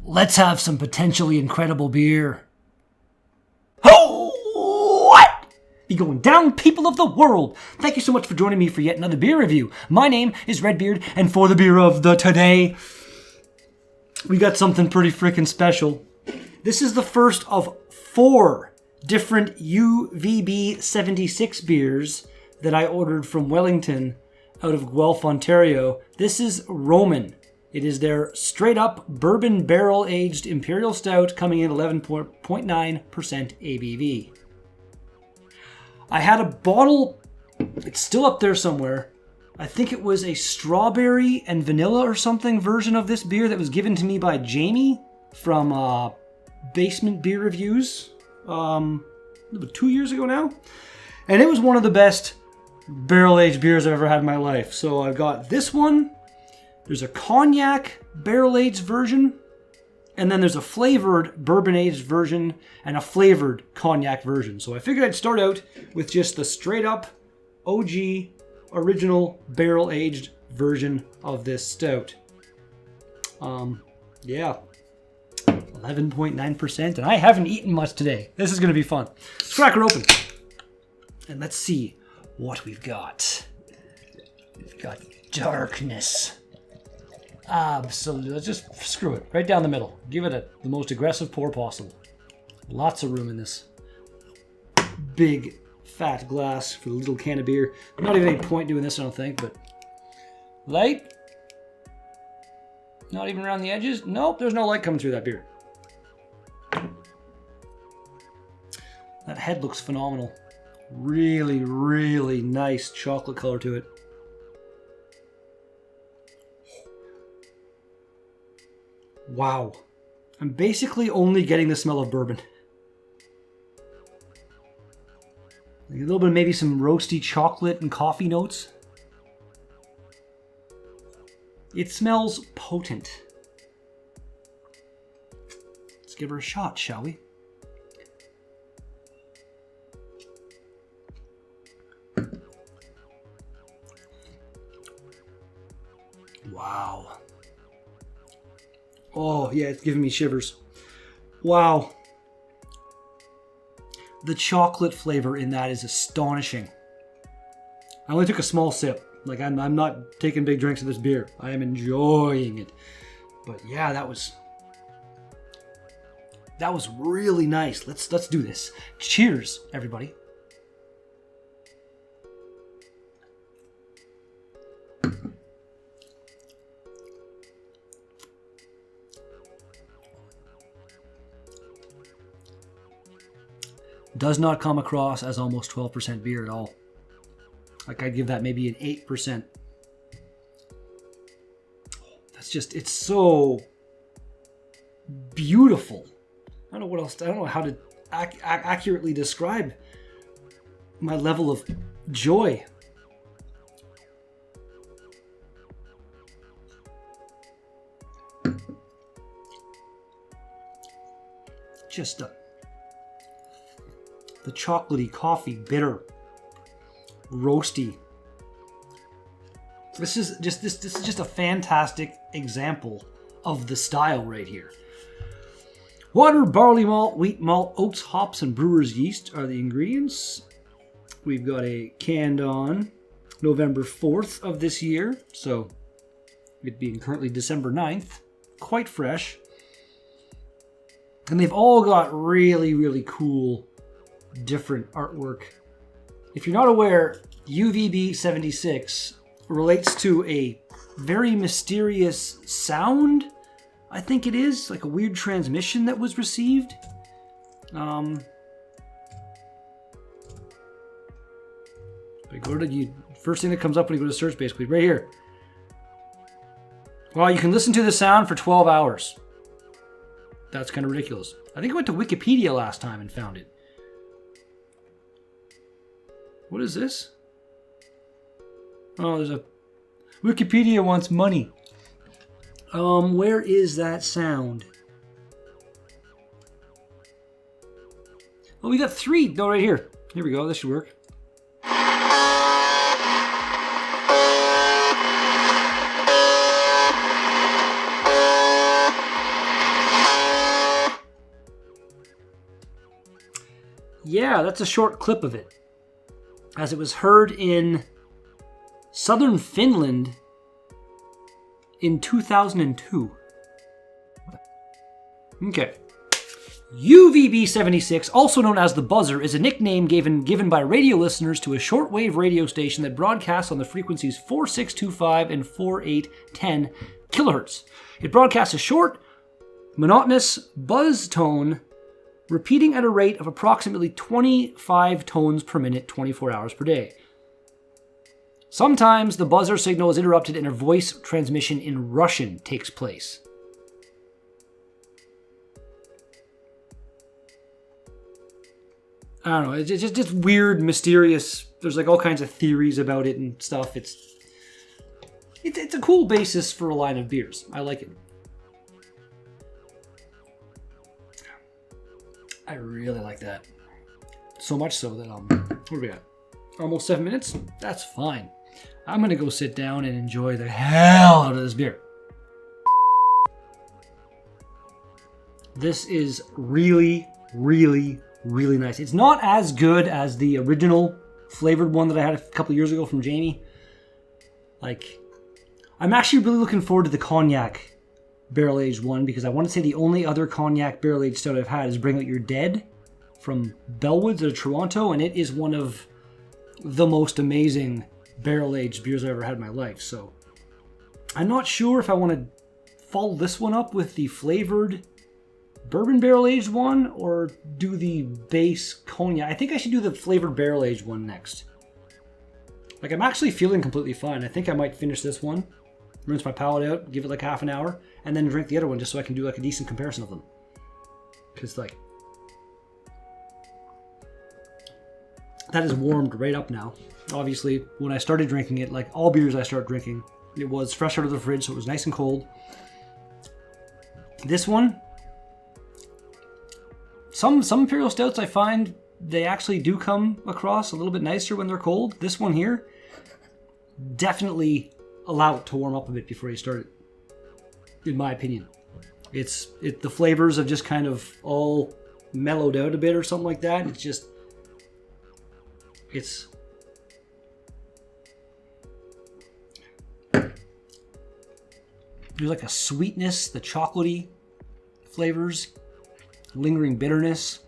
Let's have some potentially incredible beer. Oh, what? Be going down, people of the world. Thank you so much for joining me for yet another beer review. My name is Redbeard, and for the beer of the today, we got something pretty freaking special. This is the first of 4 different UVB 76 beers that I ordered from Wellington out of Guelph, Ontario. This is Roman. It is their straight-up bourbon barrel-aged Imperial Stout coming in 11.9% ABV. I had a bottle, it's still up there somewhere. I think it was a strawberry and vanilla or something version of this beer that was given to me by Jamie from Basement Beer Reviews 2 years ago now. And it was one of the best barrel-aged beers I've ever had in my life. So I've got this one. There's a cognac barrel-aged version, and then there's a flavored bourbon-aged version and a flavored cognac version. So I figured I'd start out with just the straight-up OG original barrel-aged version of this stout. 11.9%, and I haven't eaten much today. This is going to be fun. Let's crack her open, and let's see what we've got. We've got darkness. Absolutely. Let's just screw it right down the middle. Give it the most aggressive pour possible. Lots of room in this big fat glass for the little can of beer. Not even any point doing this, I don't think, but light. Not even around the edges. Nope, there's no light coming through that beer. That head looks phenomenal. Really, really nice chocolate color to it. Wow. I'm basically only getting the smell of bourbon. Like a little bit of maybe some roasty chocolate and coffee notes. It smells potent. Let's give her a shot, shall we? Wow. Oh, yeah, it's giving me shivers. Wow. The chocolate flavor in that is astonishing. I only took a small sip. Like, I'm not taking big drinks of this beer. I am enjoying it. But yeah, that was really nice. Let's do this. Cheers, everybody. Does not come across as almost 12% beer at all. Like, I'd give that maybe an 8%. That's just, it's so beautiful. I don't know what else, I don't know how to accurately describe my level of joy. Just the chocolatey, coffee, bitter, roasty. This is just a fantastic example of the style right here. Water, barley malt, wheat malt, oats, hops, and brewer's yeast are the ingredients. We've got a canned on November 4th of this year, so it being currently December 9th, quite fresh. And they've all got really, really cool different artwork. If you're not aware, UVB 76 relates to a very mysterious sound, I think it is, like a weird transmission that was received. First thing that comes up when you go to search, basically, right here. Well, you can listen to the sound for 12 hours. That's kind of ridiculous. I think I went to Wikipedia last time and found it. What is this? Oh, there's a... Wikipedia wants money. Where is that sound? Oh, we got 3. No, right here. Here we go. This should work. yeah, that's a short clip of it. As it was heard in southern Finland in 2002. Okay. UVB 76, also known as the Buzzer, is a nickname given by radio listeners to a shortwave radio station that broadcasts on the frequencies 4625 and 4810 kilohertz. It broadcasts a short, monotonous buzz tone, repeating at a rate of approximately 25 tones per minute, 24 hours per day. Sometimes the buzzer signal is interrupted and a voice transmission in Russian takes place. I don't know, it's just weird, mysterious. There's like all kinds of theories about it and stuff. It's a cool basis for a line of beers. I like it. I really like that. So much so that, what do we got? Almost 7 minutes? That's fine. I'm gonna go sit down and enjoy the hell out of this beer. This is really, really, really nice. It's not as good as the original flavored one that I had a couple years ago from Jamie. Like, I'm actually really looking forward to the cognac barrel-aged one because I want to say the only other cognac barrel-aged stout I've had is Bring Out Your Dead from Bellwoods out of Toronto, and it is one of the most amazing barrel-aged beers I've ever had in my life. So I'm not sure if I want to follow this one up with the flavored bourbon barrel-aged one or do the base cognac. I think I should do the flavored barrel-aged one next. Like, I'm actually feeling completely fine. I think I might finish this one, rinse my palate out, give it like half an hour, and then drink the other one just so I can do like a decent comparison of them. Because like, that is warmed right up now. Obviously, when I started drinking it, like all beers I start drinking, it was fresh out of the fridge, so it was nice and cold. This one, some Imperial Stouts I find they actually do come across a little bit nicer when they're cold. This one here, definitely allow it to warm up a bit before you start it, in my opinion. The flavors have just kind of all mellowed out a bit or something like that. There's like a sweetness, the chocolatey flavors, lingering bitterness.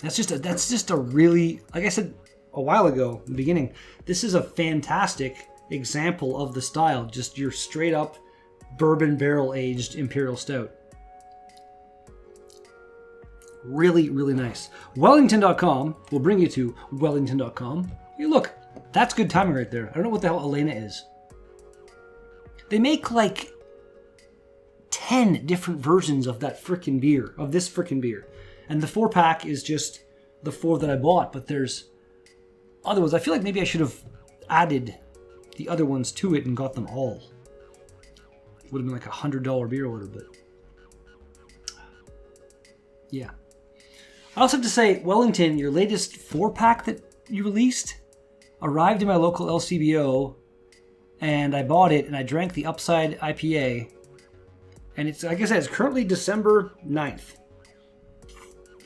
That's just a really, like I said a while ago in the beginning, this is a fantastic example of the style. Just your straight up bourbon barrel aged Imperial Stout. Really, really nice. Wellington.com will bring you to Wellington.com. Hey, look, that's good timing right there. I don't know what the hell Elena is. They make like 10 different versions of that frickin' beer, of this frickin' beer. And the 4-pack is just the 4 that I bought, but there's other ones. I feel like maybe I should have added the other ones to it and got them all. Would have been like $100 beer order, but yeah. I also have to say, Wellington, your latest 4-pack that you released arrived in my local LCBO, and I bought it and I drank the Upside IPA, and it's, like I said, it's currently December 9th.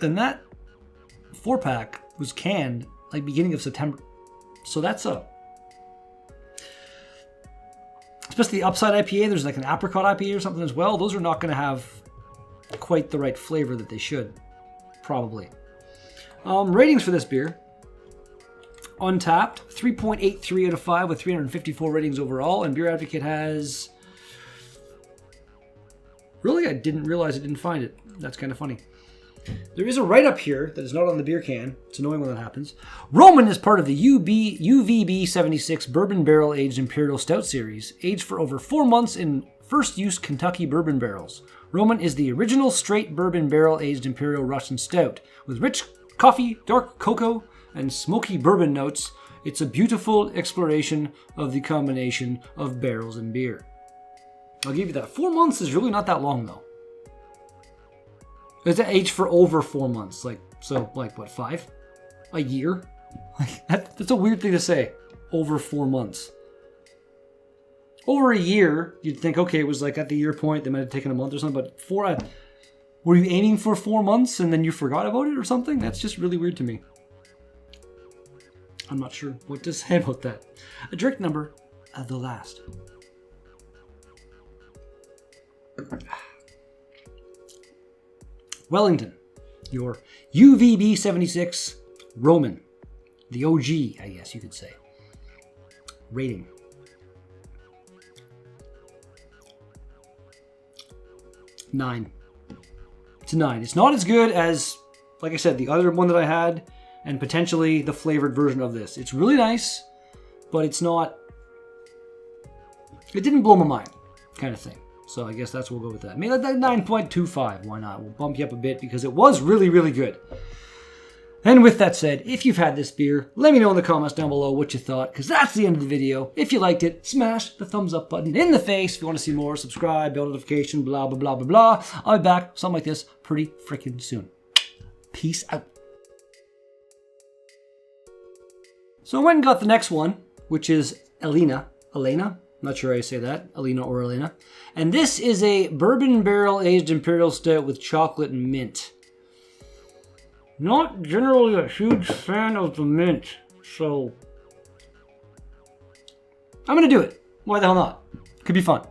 And that 4-pack was canned like beginning of September. So that's especially the Upside IPA, there's like an apricot IPA or something as well. Those are not going to have quite the right flavor that they should, probably. Ratings for this beer. Untapped, 3.83 out of 5 with 354 ratings overall. And Beer Advocate has... Really? I didn't realize I didn't find it. That's kind of funny. There is a write-up here that is not on the beer can. It's annoying when that happens. Roman is part of the UVB 76 Bourbon Barrel Aged Imperial Stout series, aged for over 4 months in first-use Kentucky bourbon barrels. Roman is the original straight bourbon barrel-aged Imperial Russian Stout. With rich coffee, dark cocoa, and smoky bourbon notes, it's a beautiful exploration of the combination of barrels and beer. I'll give you that. 4 months is really not that long, though. It's aged for over 4 months. Like, what, 5? A year? Like, that's a weird thing to say. Over 4 months. Over a year, you'd think, okay, it was like at the year point, they might have taken a month or something, but Were you aiming for 4 months and then you forgot about it or something? That's just really weird to me. I'm not sure what to say about that. A drink number of the last. Wellington, your UVB 76 Roman. The OG, I guess you could say. Rating. Nine. It's a 9. It's not as good as, like I said, the other one that I had, and potentially the flavored version of this. It's really nice, but it's not... It didn't blow my mind, kind of thing. So I guess that's what we'll go with that. Maybe that 9.25. Why not? We'll bump you up a bit because it was really, really good. And with that said, if you've had this beer, let me know in the comments down below what you thought, because that's the end of the video. If you liked it, smash the thumbs up button in the face. If you want to see more, subscribe, bell notification, blah, blah, blah, blah, blah. I'll be back with something like this pretty freaking soon. Peace out. So I went and got the next one, which is Elena. I'm not sure how you say that. Elena or Elena. And this is a bourbon barrel aged Imperial Stout with chocolate and mint. Not generally a huge fan of the mint, so I'm gonna do it. Why the hell not? Could be fun.